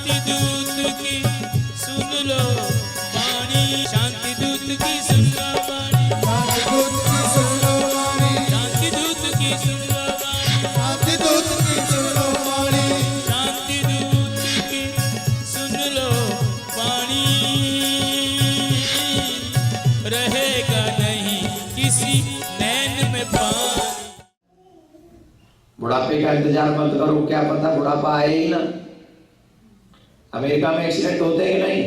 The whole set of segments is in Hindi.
शांति दूत की सुन लो वाणी, शांति दूत की सुन लो वाणी, शांति दूत की सुन लो वाणी, शांति दूत की सुन लो वाणी, शांति दूत की सुन लो वाणी, शांति दूत की सुन लो वाणी। रहेगा नहीं किसी नैन में पानी। बुढ़ापे का इंतजार मत करो, क्या पता बुढ़ापा आए ही ना। अमेरिका में एक्सीडेंट होते हैं कि नहीं?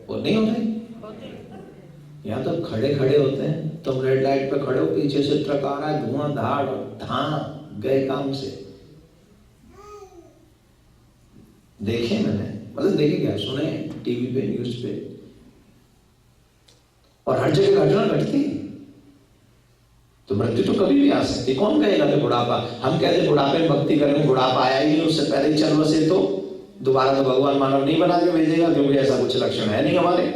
वो नहीं होते। यहाँ तो खड़े खड़े होते हैं, तुम रेड लाइट पे खड़े हो, पीछे से ट्रक आ रहा है, धुआंधार, धां गए काम से। देखे मैंने, मतलब देखे क्या, सुने टीवी पे, न्यूज पे, और हर जगह घटना घटती। तो मृत्यु तो कभी भी आ सकती। कौन कहेगा कि बुढ़ापा, हम कहते बुढ़ापे में भक्ति करेंगे, बुढ़ापा आया ही नहीं, उससे पहले ही चल बसे तो दोबारा तो भगवान मानव नहीं बना के भेजेगा, क्योंकि ऐसा कुछ लक्षण है नहीं हमारे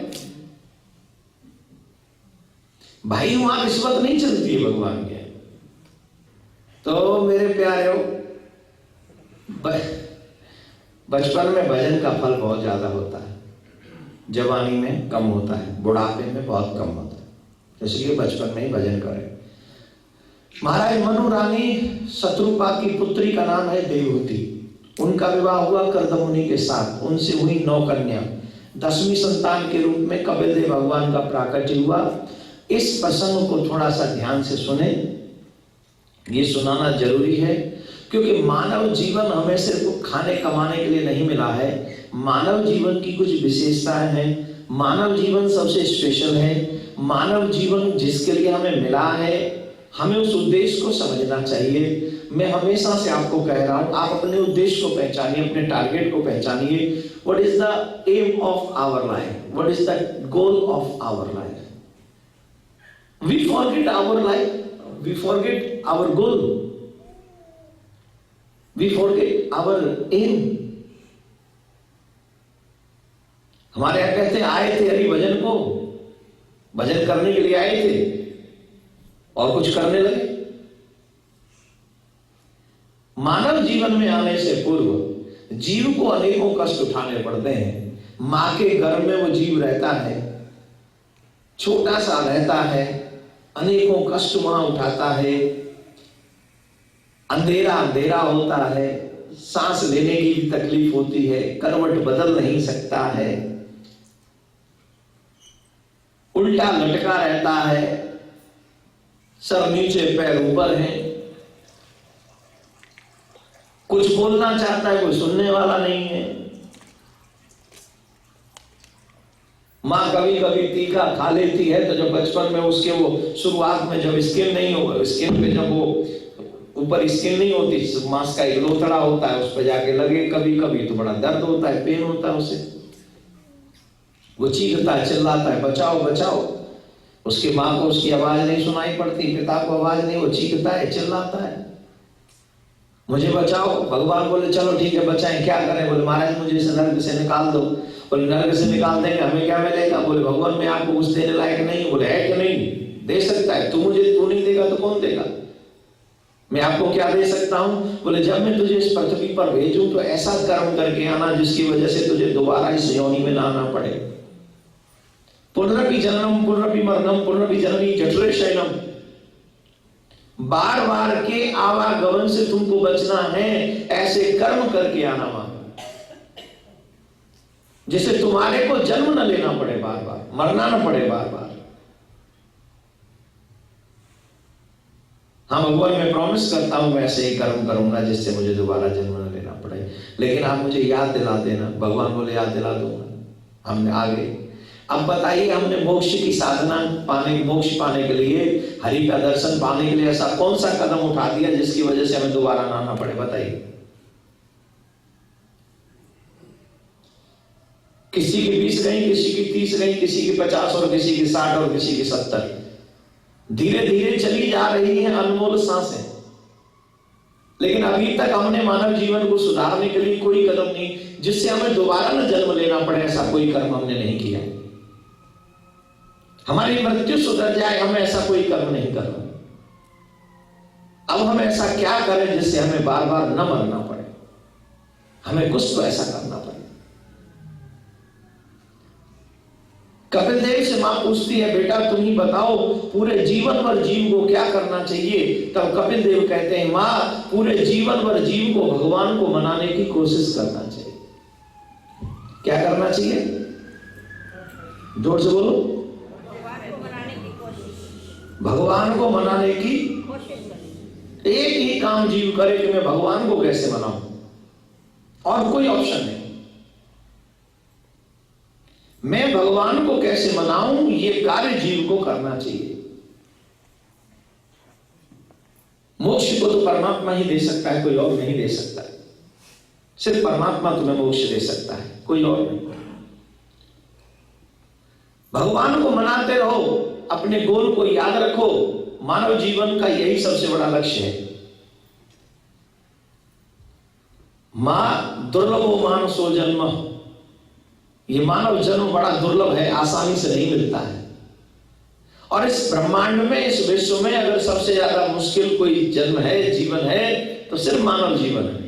भाई। वहां रिश्वत नहीं चलती है भगवान के। तो मेरे प्यारे हो, बचपन में भजन का फल बहुत ज्यादा होता है, जवानी में कम होता है, बुढ़ापे में बहुत कम होता है, इसलिए बचपन में ही भजन करें। महाराज मनु रानी शत्रुपा की पुत्री का नाम है देवहूति। उनका विवाह हुआ कर्दम मुनि के साथ, उनसे हुई 9 कन्या। 10वीं संतान के रूप में कपिल देव भगवान का प्राकट्य हुआ। इस प्रसंग को थोड़ा सा ध्यान से सुने, ये सुनाना जरूरी है, क्योंकि मानव जीवन हमें सिर्फ खाने कमाने के लिए नहीं मिला है। मानव जीवन की कुछ विशेषताएं हैं, मानव जीवन सबसे स्पेशल है। मानव जीवन जिसके लिए हमें मिला है, हमें उस उद्देश्य को समझना चाहिए। मैं हमेशा से आपको कह रहा हूं, आप अपने उद्देश्य को पहचानिए, अपने टारगेट को पहचानिए। What is the aim of our life, what is the goal of our life. We forget our life, we forget our goal, we forget our aim. हमारे यहां कहते हैं आए थे हरि भजन को, भजन करने के लिए आए थे और कुछ करने लगे। मानव जीवन में आने से पूर्व जीव को अनेकों कष्ट उठाने पड़ते हैं। मां के गर्भ में वो जीव रहता है, छोटा सा रहता है, अनेकों कष्ट वहां उठाता है, अंधेरा अंधेरा होता है, सांस लेने की भी तकलीफ होती है, करवट बदल नहीं सकता है, उल्टा लटका रहता है, सर नीचे पैर ऊपर है, कुछ बोलना चाहता है, कोई सुनने वाला नहीं है। मां कभी कभी तीखा खा लेती है, तो जब बचपन में उसके वो शुरुआत में जब स्किन नहीं हो, स्किन पे जब वो ऊपर स्किन नहीं होती, मांस का एक लोथड़ा होता है, उस पर जाके लगे कभी कभी तो बड़ा दर्द होता है, पेन होता है उसे। वो चीखता है, चिल्लाता है, बचाओ बचाओ। उसकी मां को उसकी आवाज नहीं सुनाई पड़ती, पिता को आवाज नहीं, वो चीखता है, चिल्लाता है, मुझे बचाओ। भगवान बोले चलो ठीक है बचाएं, क्या करें? बोले महाराज मुझे इस नर्क से निकाल दो। बोले नर्क से निकाल देंगे, हमें क्या मिलेगा? बोले भगवान मैं आपको कुछ देने लायक नहीं। बोले है कि नहीं? दे सकता है, तू नहीं देगा तो कौन देगा? मैं आपको क्या दे सकता हूं? बोले जब मैं तुझे इस पृथ्वी पर भेजूं तो ऐसा कर्म करके आना जिसकी वजह से तुझे दोबारा इस योनि में ना आना पड़े। पुनरपि जननम पुनरपि मरणम पुनरपि जननी जठरे शयनम। बार बार के आवागमन से तुमको बचना है, ऐसे कर्म करके आना वहां, जिससे तुम्हारे को जन्म न लेना पड़े बार बार, मरना न पड़े बार बार। हाँ भगवान मैं प्रॉमिस करता हूं मैं ऐसे ही कर्म करूंगा जिससे मुझे दोबारा जन्म न लेना पड़े, लेकिन आप मुझे याद दिला देना। भगवान बोले याद दिला दूंगा। हमने आगे अब बताइए, हमने मोक्ष की साधना पाने, मोक्ष पाने के लिए, हरि का दर्शन पाने के लिए ऐसा कौन सा कदम उठा दिया जिसकी वजह से हमें दोबारा ना आना पड़े? बताइए। किसी की 20 गई, किसी की 30 गई, किसी की 50 और किसी की 60 और किसी की 70। धीरे धीरे चली जा रही है अनमोल सांसें, लेकिन अभी तक हमने मानव जीवन को सुधारने के लिए कोई कदम नहीं, जिससे हमें दोबारा न जन्म लेना पड़े, ऐसा कोई कर्म हमने नहीं किया। हमारी मृत्यु सुधर जाए, हमें ऐसा कोई कर्म नहीं करना। अब हम ऐसा क्या करें जिससे हमें बार बार न मरना पड़े? हमें कुछ तो ऐसा करना पड़ेगा। कपिल देव से मां पूछती है, बेटा तुम ही बताओ पूरे जीवन भर जीव को क्या करना चाहिए। तब कपिल देव कहते हैं, मां पूरे जीवन भर जीव को भगवान को मनाने की कोशिश करना चाहिए। क्या करना चाहिए? जोर से बोलो। भगवान को मनाने की एक ही काम जीव करे कि मैं भगवान को कैसे मनाऊं, और कोई ऑप्शन नहीं। मैं भगवान को कैसे मनाऊं, ये कार्य जीव को करना चाहिए। मोक्ष को तो परमात्मा ही दे सकता है, कोई और नहीं दे सकता है। सिर्फ परमात्मा तुम्हें मोक्ष दे सकता है, कोई और नहीं। भगवान को मनाते रहो, अपने गोल को याद रखो। मानव जीवन का यही सबसे बड़ा लक्ष्य है। मां दुर्लभो मानसो जन्म, ये मानव जन्म बड़ा दुर्लभ है, आसानी से नहीं मिलता है। और इस ब्रह्मांड में, इस विश्व में अगर सबसे ज्यादा मुश्किल कोई जन्म है, जीवन है, तो सिर्फ मानव जीवन है।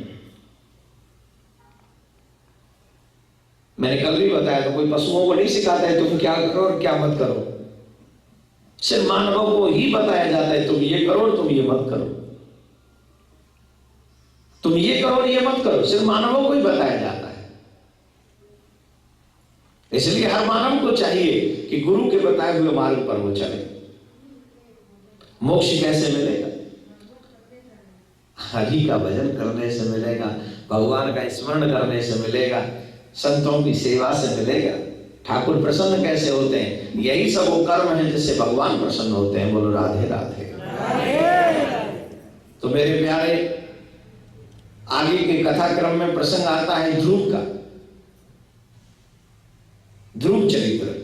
मैंने कल भी बताया, तो कोई पशुओं को नहीं सिखाता है तुम क्या करो और क्या मत करो। सिर्फ मानवों को ही बताया जाता है, तुम ये करो और तुम ये मत करो, तुम ये करो और ये मत करो। सिर्फ मानवों को ही बताया जाता है। इसलिए हर मानव को चाहिए कि गुरु के बताए हुए मार्ग पर वो चले। मोक्ष कैसे मिलेगा? हरि का भजन करने से मिलेगा, भगवान का स्मरण करने से मिलेगा, संतों की सेवा से मिलेगा। ठाकुर प्रसन्न कैसे होते हैं? यही सब वो कर्म है जिससे भगवान प्रसन्न होते हैं। बोलो राधे राधे। तो मेरे प्यारे, आगे के कथाक्रम में प्रसंग आता है ध्रुव का, ध्रुव चरित्र।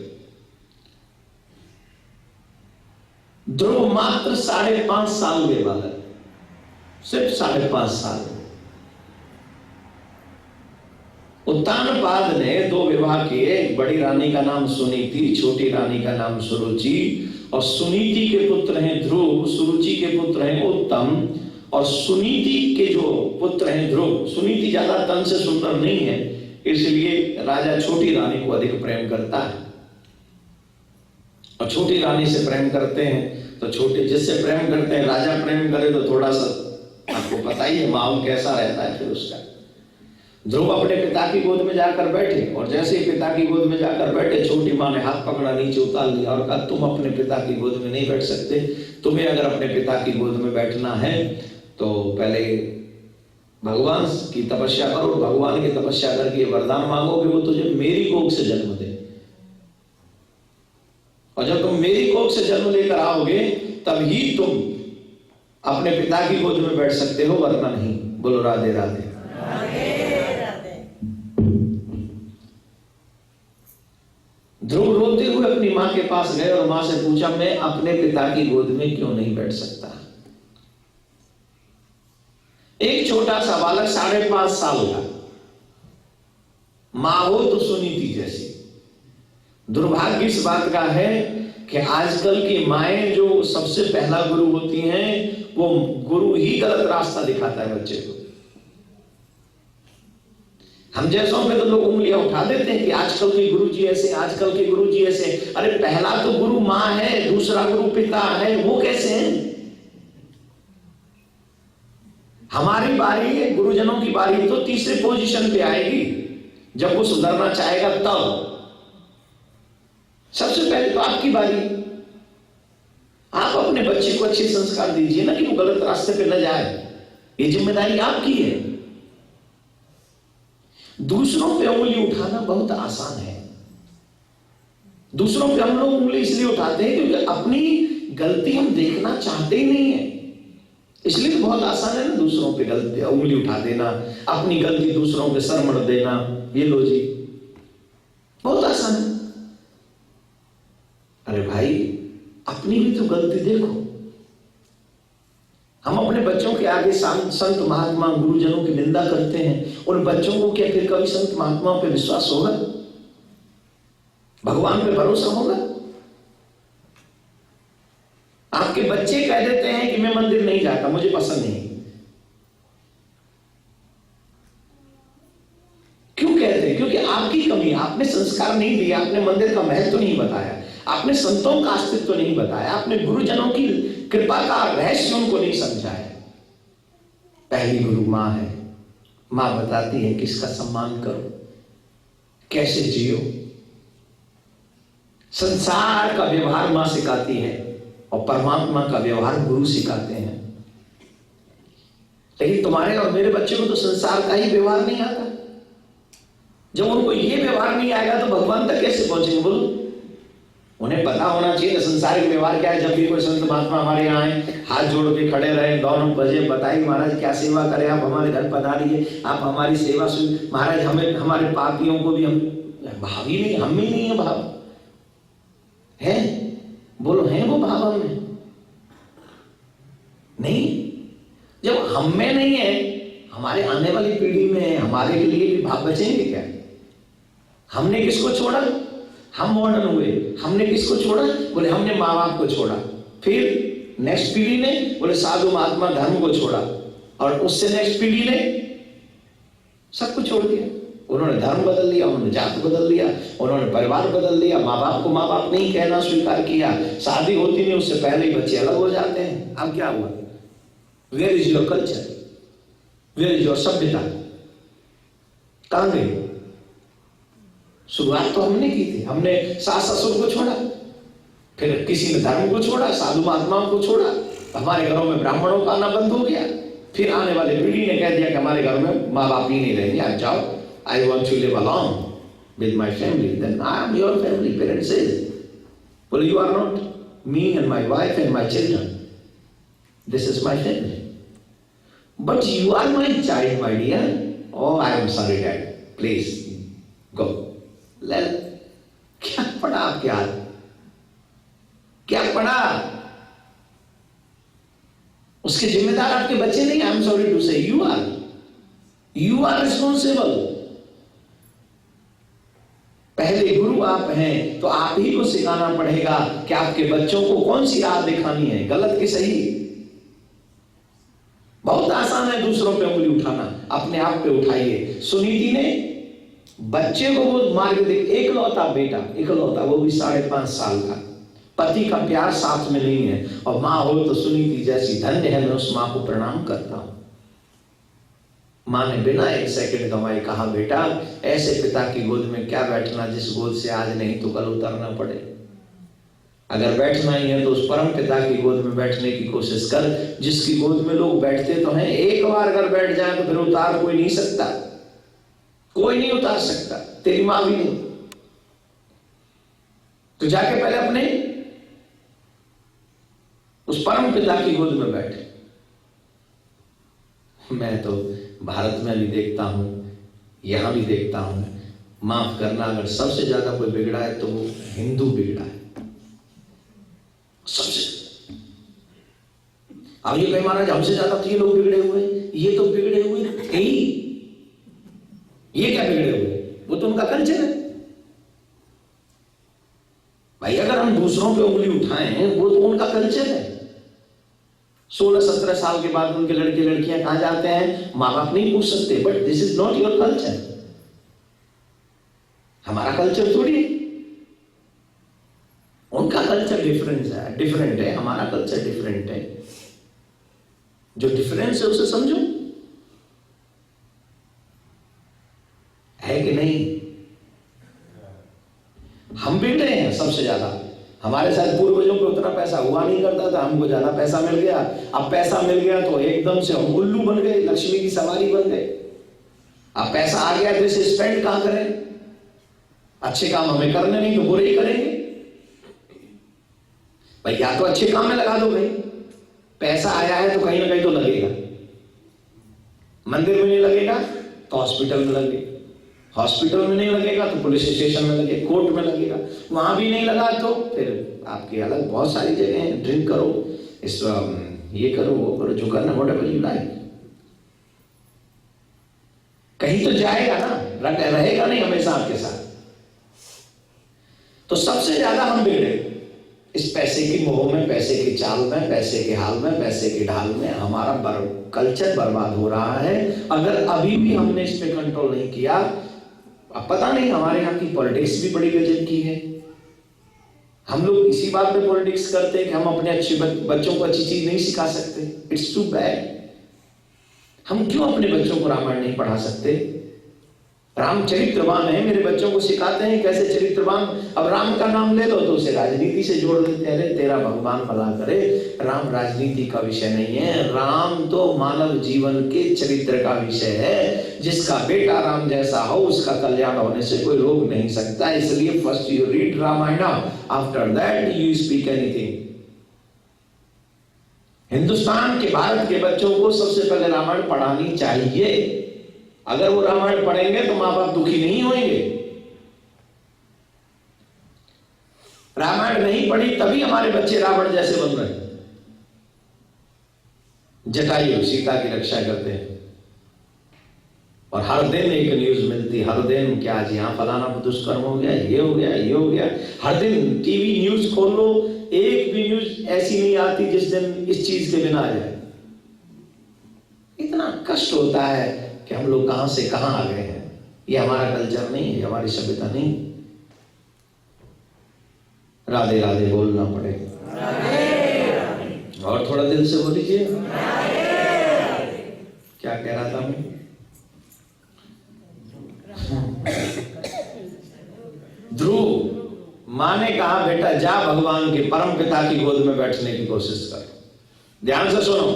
ध्रुव मात्र 5.5 साल के बालक, सिर्फ 5.5 साल। उत्तानपाद ने 2 विवाह किए। एक बड़ी रानी का नाम सुनीति, छोटी रानी का नाम सुरुचि। और सुनीति के पुत्र हैं ध्रुव, सुरुचि के पुत्र हैं उत्तम, और सुनीति के जो पुत्र हैं ध्रुव। सुनीति ज्यादा तन से सुंदर नहीं है, इसलिए राजा छोटी रानी को अधिक प्रेम करता है। और छोटी रानी से प्रेम करते हैं तो छोटे जिससे प्रेम करते हैं, राजा प्रेम करे तो थोड़ा सा आपको पता ही है माहौल कैसा रहता है फिर उसका। ध्रुव अपने पिता की गोद में जाकर बैठे, और जैसे ही पिता की गोद में जाकर बैठे, छोटी माँ ने हाथ पकड़ा, नीचे उतार लिया और कहा, तुम अपने पिता की गोद में नहीं बैठ सकते। तुम्हें अगर अपने पिता की गोद में बैठना है तो पहले भगवान की तपस्या करो। भगवान की तपस्या करके वरदान मांगोगे, वो तुझे मेरी कोख से जन्म दे। और जब तुम मेरी कोख से जन्म लेकर आओगे, तब ही तुम अपने पिता की गोद में बैठ सकते हो, वरना नहीं। बोलो राधे राधे। ध्रुव रोते हुए अपनी मां के पास गए और मां से पूछा, मैं अपने पिता की गोद में क्यों नहीं बैठ सकता? एक छोटा सा बालक 5.5 साल का, मां हो तो सुनीति जैसी। दुर्भाग्य इस बात का है कि आजकल की माएं जो सबसे पहला गुरु होती हैं, वो गुरु ही गलत रास्ता दिखाता है बच्चे को। हम जैसों पे तो लोग उंगलियां उठा देते हैं कि आजकल के गुरुजी ऐसे, आजकल के गुरुजी ऐसे। अरे पहला तो गुरु मां है, दूसरा गुरु पिता है, वो कैसे हैं? हमारी बारी है, गुरुजनों की बारी तो तीसरे पोजीशन पे आएगी, जब वो सुधरना चाहेगा तब। सबसे पहले तो आपकी बारी। आप अपने बच्चे को अच्छे संस्कार दीजिए ना, कि वो गलत रास्ते पे न जाए। ये जिम्मेदारी आपकी है। दूसरों पे उंगली उठाना बहुत आसान है। दूसरों पे हम लोग उंगली इसलिए उठाते हैं क्योंकि अपनी गलती हम देखना चाहते ही नहीं है, इसलिए तो बहुत आसान है ना दूसरों पे गलती उंगली उठा देना, अपनी गलती दूसरों पे सर मढ़ देना। ये लो जी, बहुत आसान है। अरे भाई, अपनी भी तो गलती देखो। हम अपने बच्चों के आगे संत महात्मा गुरुजनों की निंदा करते हैं, उन बच्चों को क्या फिर कभी संत महात्माओं पे विश्वास होगा? भगवान पे भरोसा होगा? आपके बच्चे कह देते हैं कि मैं मंदिर नहीं जाता, मुझे पसंद नहीं। आपकी कमी, आपने संस्कार नहीं दिया, आपने मंदिर का महत्व नहीं बताया, आपने संतों का अस्तित्व नहीं बताया, आपने गुरुजनों की कृपा का रहस्य उनको नहीं समझाया। पहली गुरु माँ है। माँ बताती है किसका सम्मान करो, कैसे जियो। संसार का व्यवहार माँ सिखाती है और परमात्मा का व्यवहार गुरु सिखाते हैं। लेकिन तुम्हारे और मेरे बच्चे को तो संसार का ही व्यवहार नहीं आता। जब उनको ये व्यवहार नहीं आएगा तो भगवान तक कैसे पहुंचेंगे? बोलो, उन्हें पता होना चाहिए संसारिक व्यवहार क्या है। जब भी कोई संत महात्मा हमारे यहाँ आए, हाथ जोड़ के खड़े रहे, दोनों बजे बताइए महाराज क्या सेवा करें, आप हमारे घर पधारिए, आप हमारी सेवा सुन महाराज, हमें हमारे पापियों को भी हम भाव ही नहीं, हम में नहीं है भाव है। बोलो है वो भाव हमें? नहीं। जब हम में नहीं है, हमारे आने वाली पीढ़ी में हमारे के लिए भी भाव बचेंगे क्या? हमने किसको छोड़ा? हम मॉडर्न हुए। हमने किसको छोड़ा? बोले हमने माँ बाप को छोड़ा। फिर नेक्स्ट पीढ़ी ने बोले साधु महात्मा धर्म को छोड़ा, और उससे नेक्स्ट पीढ़ी ने सब कुछ छोड़ दिया। उन्होंने धर्म बदल लिया, उन्होंने जात बदल लिया, उन्होंने परिवार बदल लिया, माँ बाप को माँ बाप नहीं कहना स्वीकार किया, शादी होती नहीं उससे पहले ही बच्चे अलग हो जाते हैं। अब क्या हुआ? Where is your culture? Where is your सभ्यता? कहां गई? शुरुआत तो हमने की थी। हमने सास ससुर को छोड़ा, फिर किसी ने धर्म को छोड़ा, साधु महात्माओं को छोड़ा, हमारे घरों में ब्राह्मणों का आना बंद हो गया। फिर आने वाले पीढ़ी ने कह दिया कि हमारे घर में माँ बाप ही नहीं रहेंगे, आप जाओ, I want to live along with my family. Then I am your family. Parents says, well you are not me and my wife and my children, this is my family, but you are my child my dear. Oh I am sorry dad, please go. ले क्या पढ़ा आपके हाथ? क्या पढ़ा? उसके जिम्मेदार आपके बच्चे नहीं। आई एम सॉरी टू से, यू आर रिस्पॉन्सिबल। पहले गुरु आप हैं तो आप ही को सिखाना पड़ेगा कि आपके बच्चों को कौन सी राह दिखानी है, गलत की सही। बहुत आसान है दूसरों पे उंगली उठाना, अपने आप पे उठाइए। सुनीति ने बच्चे को वो मार्ग दे, एकलौता बेटा, एकलौता, वो भी 5.5 साल का, पति का प्यार साथ में नहीं है, और माँ हो तो सुनीति जैसी धन्य है। मैं उस माँ को प्रणाम करता हूं। माँ ने बिना 1 सेकंड गंवाए कहा, बेटा ऐसे पिता की गोद में क्या बैठना जिस गोद से आज नहीं तो कल उतरना पड़े। अगर बैठना ही है तो उस परम पिता की गोद में बैठने की कोशिश कर, जिसकी गोद में लोग बैठते तो हैं, एक बार अगर बैठ जाए तो फिर उतार कोई नहीं सकता, कोई नहीं उतार सकता, तेरी मां भी नहीं। तो जाके पहले अपने उस परम पिता की गोद में बैठे। मैं तो भारत में भी देखता हूं, यहां भी देखता हूं, माफ करना अगर सबसे ज्यादा कोई बिगड़ा है तो वो हिंदू बिगड़ा है सबसे। अब ये कहीं महाराज हमसे ज्यादा तो ये लोग बिगड़े हुए, ये तो बिगड़े हुए थे ही। ये क्या बिगड़े हुए? वो तो उनका कल्चर है भाई। अगर हम दूसरों पे उंगली उठाएं वो तो उनका कल्चर है। 16-17 साल के बाद उनके लड़के लड़कियां कहां जाते हैं, माँ बाप नहीं पूछ सकते, but this is not your culture. हमारा कल्चर थोड़ी है, उनका कल्चर डिफरेंट है, हमारा कल्चर डिफरेंट है। जो डिफरेंस है उसे समझो, है कि नहीं? हम बिगड़े हैं सबसे ज्यादा। हमारे साथ पूर्वजों पे उतना पैसा हुआ नहीं करता था, हमको ज्यादा पैसा मिल गया। अब पैसा मिल गया तो एकदम से हम उल्लू बन गए, लक्ष्मी की सवारी बन गए। अब पैसा आ गया तो इसे स्पेंड कहां करें? अच्छे काम हमें करने नहीं तो बुरे ही करेंगे भाई। या तो अच्छे काम में लगा दो भाई, पैसा आया है तो कहीं ना कहीं तो लगेगा। मंदिर में नहीं लगेगा तो हॉस्पिटल में लगेगा, हॉस्पिटल में नहीं लगेगा तो पुलिस स्टेशन में लगेगा, कोर्ट में लगेगा। वहां भी नहीं लगा तो फिर आपके अलग बहुत सारी जगह हैं। ड्रिंक करो, इस ये करो, वो करो, जो करना, व्हाटएवर यू लाइक। कहीं तो जाएगा ना, रहेगा नहीं हमेशा आपके साथ। तो सबसे ज्यादा हम बिगड़े इस पैसे की मोह में, पैसे की चाल में, पैसे के हाल में, पैसे की ढाल में। हमारा कल्चर बर्बाद हो रहा है। अगर अभी भी हमने इस पे कंट्रोल नहीं किया, अब पता नहीं हमारे यहाँ की पॉलिटिक्स भी बड़ी गजब की है। हम लोग इसी बात पे पॉलिटिक्स करते हैं कि हम अपने अच्छे बच्चों को अच्छी चीज नहीं सिखा सकते। It's too bad. हम क्यों अपने बच्चों को रामायण नहीं पढ़ा सकते? राम चरित्रवान है, मेरे बच्चों को सिखाते हैं कैसे चरित्रवान। अब राम का नाम ले लो तो उसे राजनीति से जोड़ देते हैं। तेरा भगवान भला करे। राम राजनीति का विषय नहीं है, राम तो मानव जीवन के चरित्र का विषय है। जिसका बेटा राम जैसा हो उसका कल्याण होने से कोई रोक नहीं सकता। इसलिए first you read Ramayana, after that you speak anything. Hindustan के, भारत के बच्चों को सबसे पहले रामायण पढ़ानी चाहिए। अगर वो रामायण पढ़ेंगे तो मां बाप दुखी नहीं होंगे। रामायण नहीं पढ़ी तभी हमारे बच्चे रावण जैसे बन रहे हैं। जटायु सीता की रक्षा करते हैं और हर दिन एक न्यूज मिलती, हर दिन क्या जी हाँ फलाना दुष्कर्म हो गया, ये हो गया, ये हो गया। हर दिन टीवी न्यूज खोल लो, एक भी न्यूज ऐसी नहीं आती जिस दिन इस चीज के बिना आ जाए। इतना कष्ट होता है कि हम लोग कहां से कहां आ गए हैं। ये हमारा कल्चर नहीं है, हमारी सभ्यता नहीं। राधे राधे बोलना पड़ेगा। और थोड़ा दिल से बोलीजिए। क्या कह रहा था मैं? ध्रुव माँ ने कहा बेटा जा भगवान के परम पिता की गोद में बैठने की कोशिश कर। ध्यान से सुनो,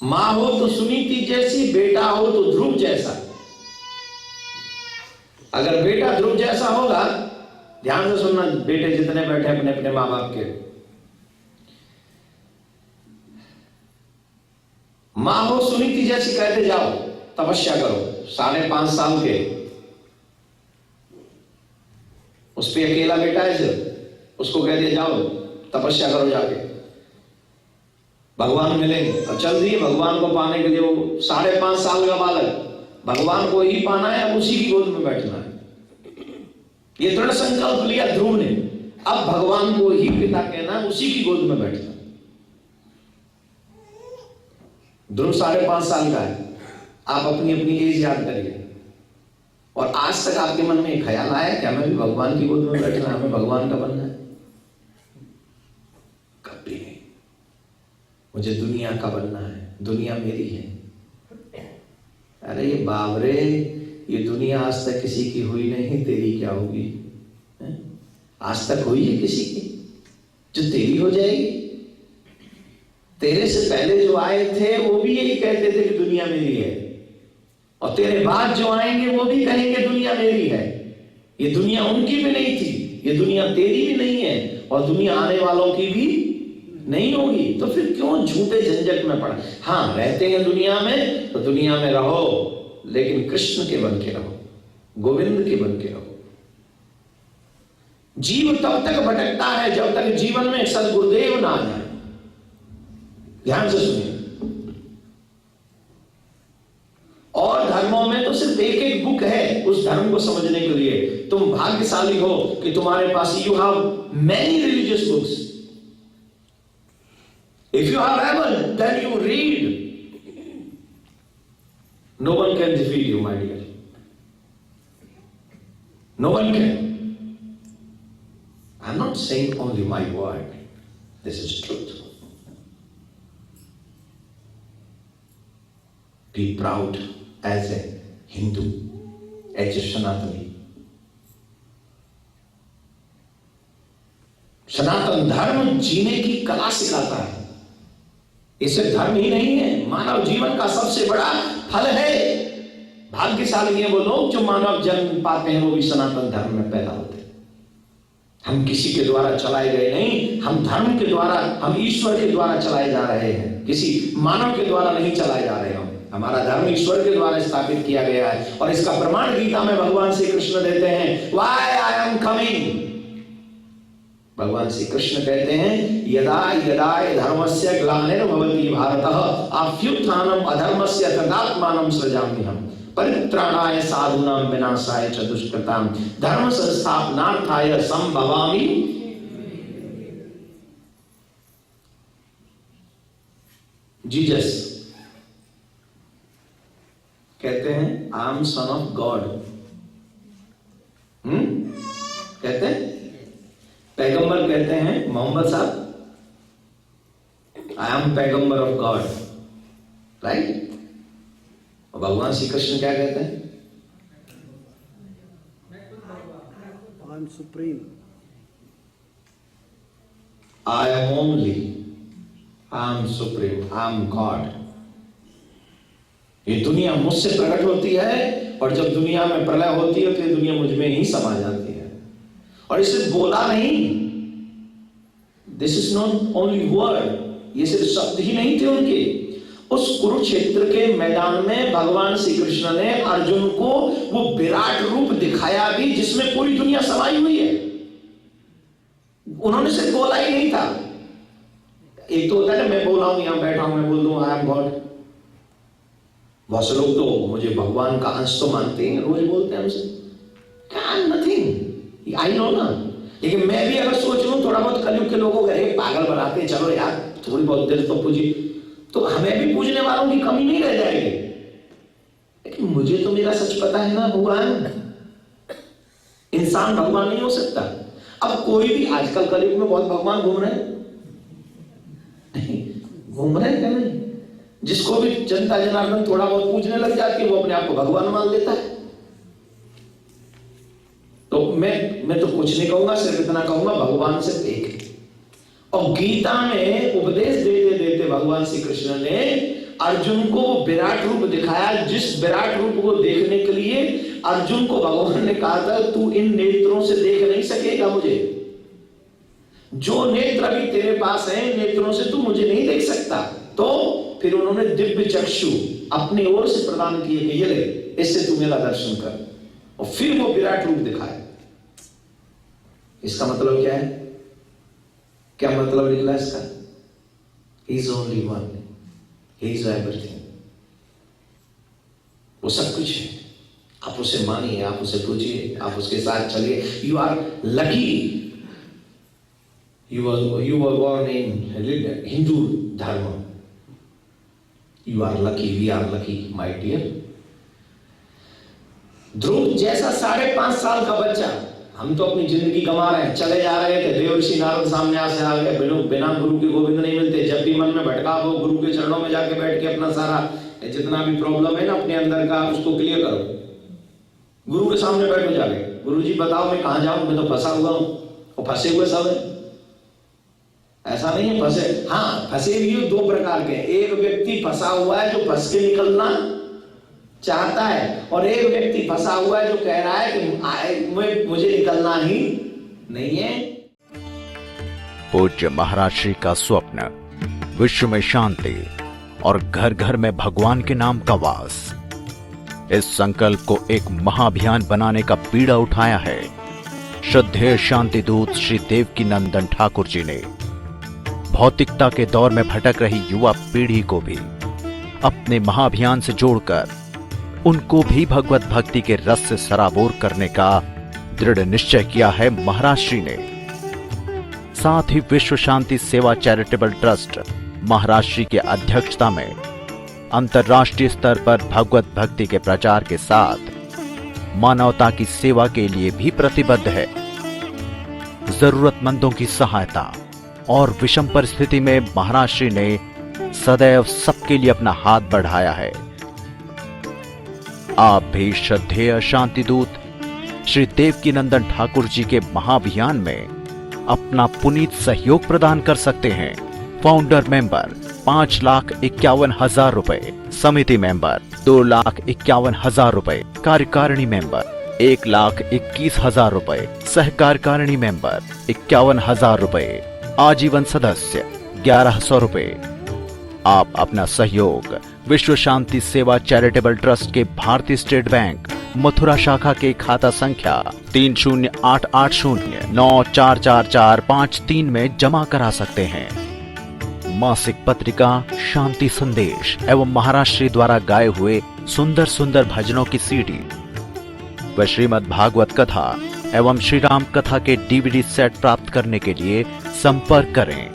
मां हो तो सुनीति जैसी, बेटा हो तो ध्रुव जैसा। अगर बेटा ध्रुव जैसा होगा, ध्यान से सुनना बेटे जितने बैठे अपने अपने मां बाप के, मां हो सुनीति जैसी कहते जाओ तपस्या करो। 5.5 साल के उस पे अकेला बेटा है सिर्फ, उसको कह दिया जाओ तपस्या करो जाके, भगवान मिलेंगे। और चल दिए भगवान को पाने के लिए। वो 5.5 साल का बालक, भगवान को ही पाना है, उसी की गोद में बैठना है। ये दृढ़ संकल्प लिया ध्रुव ने, अब भगवान को ही पिता कहना, उसी की गोद में बैठना। ध्रुव 5.5 साल का है। आप अपनी अपनी एज याद करिए। और आज तक आपके मन में एक ख्याल आया कि हमें भी भगवान की गोद में बैठना है, हमें भगवान का बनना है? कभी नहीं। मुझे दुनिया का बनना है, दुनिया मेरी है। अरे ये बाबरे, ये दुनिया आज तक किसी की हुई नहीं, तेरी क्या होगी? आज तक हुई है किसी की जो तेरी हो जाएगी? तेरे से पहले जो आए थे वो भी यही कहते थे कि दुनिया मेरी है, और तेरे बाद जो आएंगे वो भी कहेंगे दुनिया मेरी है। ये दुनिया उनकी भी नहीं थी, ये दुनिया तेरी भी नहीं है, और दुनिया आने वालों की भी नहीं होगी। तो फिर क्यों झूठे झंझट में पड़ा? हाँ, रहते हैं दुनिया में तो दुनिया में रहो, लेकिन कृष्ण के बन के रहो, गोविंद के बन के रहो। जीव तब तक भटकता है जब तक जीवन में सदगुरुदेव ना आ जाए। ध्यान से सुनिए। और धर्मों में तो सिर्फ एक एक बुक है उस धर्म को समझने के लिए। तुम भाग्यशाली हो कि तुम्हारे पास you have many religious books. If you are able, then you read. No one can defeat you, my dear. No one can. I'm not saying only my word. This is truth. Be proud as a Hindu, as a Sanatani. सनातन धर्म जीने की कला सिखाता है। इसे धर्म ही नहीं है, मानव जीवन का सबसे बड़ा फल है। भाग्यशाली है वो लोग जो मानव जन्म पाते हैं, वो भी सनातन धर्म में पैदा होते हैं। हम किसी के द्वारा चलाए गए नहीं, हम धर्म के द्वारा, हम ईश्वर के द्वारा चलाए जा रहे हैं, किसी मानव के द्वारा नहीं चलाए जा रहे हैं। हमारा धर्म ईश्वर के द्वारा स्थापित किया गया है, और इसका प्रमाण गीता में भगवान श्री कृष्ण देते हैं। Why I am coming? भगवान श्री कृष्ण कहते हैं यदा यदा धर्मस्य ग्लानिर्भवति भारतः अभ्युत्थानम् अधर्मस्य तदात्मानं सृजाम्यहम् परित्राणाय साधूनां विनाशाय च दुष्कृतां धर्म संस्थापनार्थाय संभवामि। जीसस कहते हैं I am son of God. कहते हैं, पैगंबर कहते हैं मोहम्मद साहब आई एम पैगंबर ऑफ गॉड, राइट। और भगवान श्री कृष्ण क्या कहते हैं? I am supreme. I am only, I am supreme, I am God। ये दुनिया मुझसे प्रकट होती है और जब दुनिया में प्रलय होती है तो ये दुनिया मुझ में ही समा जाती है। और इसे बोला नहीं, this is not only word, ये सिर्फ शब्द ही नहीं थे उनके। उस कुरुक्षेत्र के मैदान में भगवान श्री कृष्ण ने अर्जुन को वो विराट रूप दिखाया भी जिसमें पूरी दुनिया समाई हुई है। उन्होंने सिर्फ बोला ही नहीं था। एक तो होता है ना, मैं बोला हूं, यहां बैठा हूं, मैं बोल दूं आई एम गॉड। बहुत से लोग तो मुझे भगवान का अंश तो मानते हैं, रोज बोलते हैं हमसे क्या नथिंग, आई नो ना। लेकिन मैं भी अगर सोच लूं थोड़ा बहुत कलयुग के लोगों को पागल बनाते हैं, चलो यार थोड़ी बहुत देर तो पूजी, तो हमें भी पूजने वालों की कमी नहीं रह जाएगी। लेकिन मुझे तो मेरा सच पता है ना, भगवान इंसान भगवान नहीं हो सकता। अब कोई भी आजकल कलयुग में बहुत भगवान घूम रहे हैं, घूम रहे हैं क्या? नहीं, जिसको भी जनता जनार्दन थोड़ा बहुत पूजने लग जाती है वो अपने आप को भगवान मान लेता है। तो मैं तो कुछ नहीं कहूंगा, सिर्फ इतना कहूंगा भगवान सिर्फ एक है। और गीता में उपदेश देते देते भगवान श्री कृष्ण ने अर्जुन को वो विराट रूप दिखाया, जिस विराट रूप को देखने के लिए अर्जुन को भगवान ने कहा था तू इन नेत्रों से देख नहीं सकेगा मुझे, जो नेत्र अभी तेरे पास है नेत्रों से तू मुझे नहीं देख सकता। तो फिर उन्होंने दिव्य चक्षु अपनी ओर से प्रदान किए कि ये ले, इससे तू मेरा दर्शन कर, और फिर वो विराट रूप दिखाया। इसका मतलब क्या है? क्या मतलब निकला इसका? He is only one, He is everything। वो सब कुछ है। आप उसे मानिए, आप उसे पूजिए, आप उसके साथ चलिए। You are lucky, you were born in Hindu धर्म, you are lucky, we are lucky my dear। ध्रुव जैसा 5.5 साल का बच्चा, हम तो अपनी जिंदगी गंवा रहे हैं, चले जा रहे थे, देवर्षि नारद सामने से आ गए, बिना गुरु के गोविंद नहीं मिलते। जब भी मन में भटका हो गुरु के चरणों में जाके बैठ के अपना सारा जितना भी प्रॉब्लम है ना अपने अंदर का उसको क्लियर करो। गुरु के सामने बैठ में जाके, गुरु जी बताओ मैं कहां जाऊं, मैं तो फंसा हुआ हूं। और फंसे हुए सब है, ऐसा नहीं है फंसे, हाँ फंसे भी 2 प्रकार के। एक व्यक्ति फंसा हुआ है जो फंस के निकलना चाहता है, और एक व्यक्ति फंसा हुआ है जो कह रहा है कि मुझे निकलना ही नहीं है। पूज्य महाराज श्री का स्वप्न विश्व में शांति और घर घर में भगवान के नाम का वास, इस संकल्प को एक महाअभियान बनाने का बीड़ा उठाया है श्रद्धेय शांति दूत श्री देवकी नंदन ठाकुर जी ने। भौतिकता के दौर में भटक रही युवा पीढ़ी को भी अपने महाअभियान से जोड़कर उनको भी भगवत भक्ति के रस से सराबोर करने का दृढ़ निश्चय किया है महाराज श्री ने। साथ ही विश्व शांति सेवा चैरिटेबल ट्रस्ट महाराज श्री की अध्यक्षता में अंतर्राष्ट्रीय स्तर पर भगवत भक्ति के प्रचार के साथ मानवता की सेवा के लिए भी प्रतिबद्ध है। जरूरतमंदों की सहायता और विषम परिस्थिति में महाराज श्री ने सदैव सबके लिए अपना हाथ बढ़ाया है। आप भी श्रद्धेय शांति दूत श्री देवकी नंदन ठाकुर जी के महाअभियान में अपना पुनीत सहयोग प्रदान कर सकते हैं। फाउंडर मेंबर 5,51,000 रुपए, समिति मेंबर 2,51,000 रुपए, कार्यकारिणी मेंबर 1,21,000 रुपए, सहकार्यकारिणी मेंबर 51,000 रुपए, आजीवन सदस्य 1,100 रुपए। आप अपना सहयोग विश्व शांति सेवा चैरिटेबल ट्रस्ट के भारतीय स्टेट बैंक मथुरा शाखा के खाता संख्या 3088094445 में जमा करा सकते हैं। मासिक पत्रिका शांति संदेश एवं महाराज श्री द्वारा गाए हुए सुंदर सुंदर भजनों की सीडी व श्रीमद् भागवत कथा एवं श्री राम कथा के डीवीडी सेट प्राप्त करने के लिए संपर्क करें।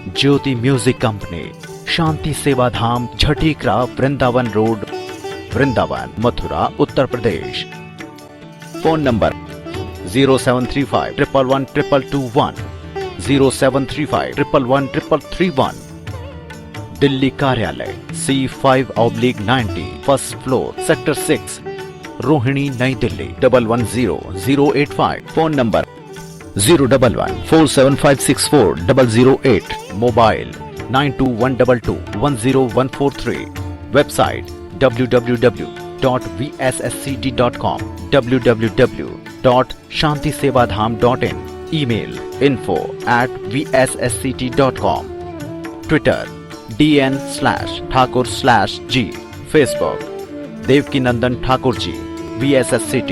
ज्योति music company, Shanti Seva Dham, Jhatikara, Vrindavan road, Vrindavan, Mathura, Uttar Pradesh. Phone number 0735111221, 0735111331। Delhi कार्यालय C5/90, first floor, sector 6, Rohini, Nai Delhi 110085। Phone number 01147564008, mobile 9212210143। Website www.vssct.com, www.shantisevadham.in, email info@vssct.com, twitter DN/Thakur/G, facebook Devkinandan Thakur ji, VSSCT।